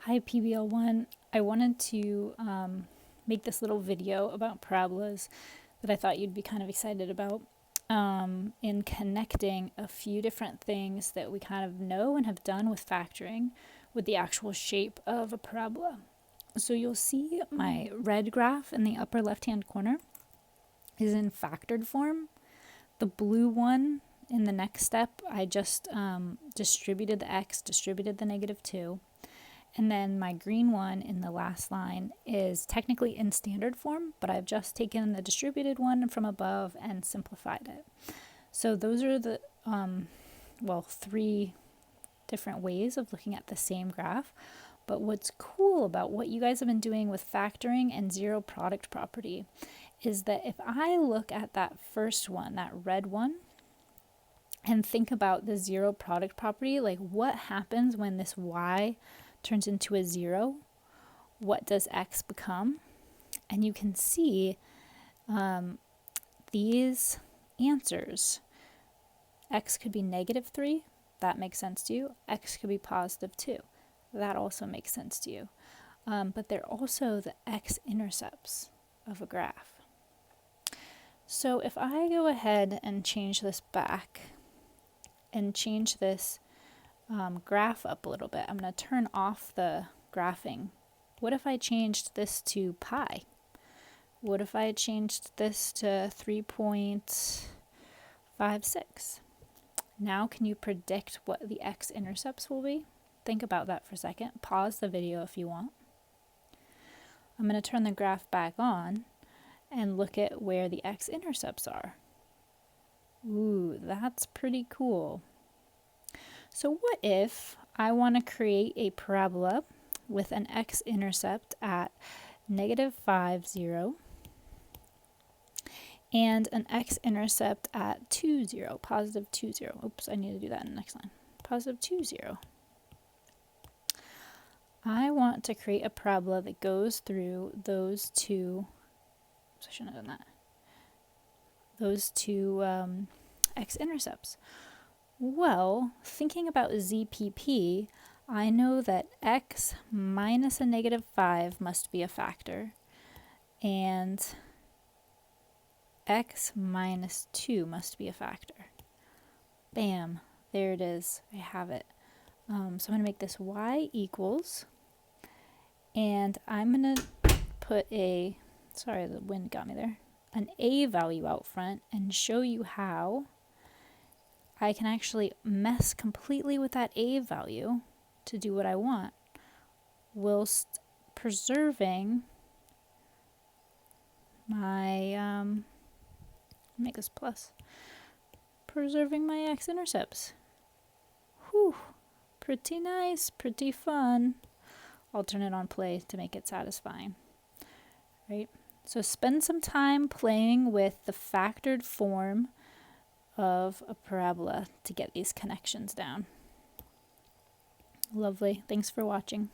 Hi PBL1. I wanted to make this little video about parabolas that I thought you'd be kind of excited about in connecting a few different things that we kind of know and have done with factoring with the actual shape of a parabola. So you'll see my red graph in the upper left-hand corner is in factored form. The blue one in the next step, I just distributed the x, distributed the -2. And then my green one in the last line is technically in standard form, but I've just taken the distributed one from above and simplified it. So those are the, three different ways of looking at the same graph. But what's cool about what you guys have been doing with factoring and zero product property is that if I look at that first one, that red one, and think about the zero product property, like what happens when this y turns into a 0, what does x become? And you can see these answers. X could be -3, that makes sense to you. X could be +2, that also makes sense to you. But they're also the x-intercepts of a graph. So if I go ahead and change this back and change this graph up a little bit. I'm going to turn off the graphing. What if I changed this to pi? What if I changed this to 3.56? Now can you predict what the x-intercepts will be? Think about that for a second. Pause the video if you want. I'm going to turn the graph back on and look at where the x-intercepts are. Ooh, that's pretty cool. So what if I want to create a parabola with an x-intercept at -5, 0, and an x-intercept at 2, 0, +2, 0. Oops, I need to do that in the next line. +2, 0. I want to create a parabola that goes through those two, oops, I shouldn't have done that, those two x-intercepts. Well, thinking about ZPP, I know that x minus a -5 must be a factor, and x minus 2 must be a factor. Bam, there it is, I have it. So I'm going to make this y equals, and I'm going to put a, sorry the wind got me there, an a value out front and show you how I can actually mess completely with that a value to do what I want, whilst preserving my, make this plus, preserving my x-intercepts. Whew, pretty nice, pretty fun. I'll turn it on play to make it satisfying, right? So spend some time playing with the factored form of a parabola to get these connections down. Lovely. Thanks for watching.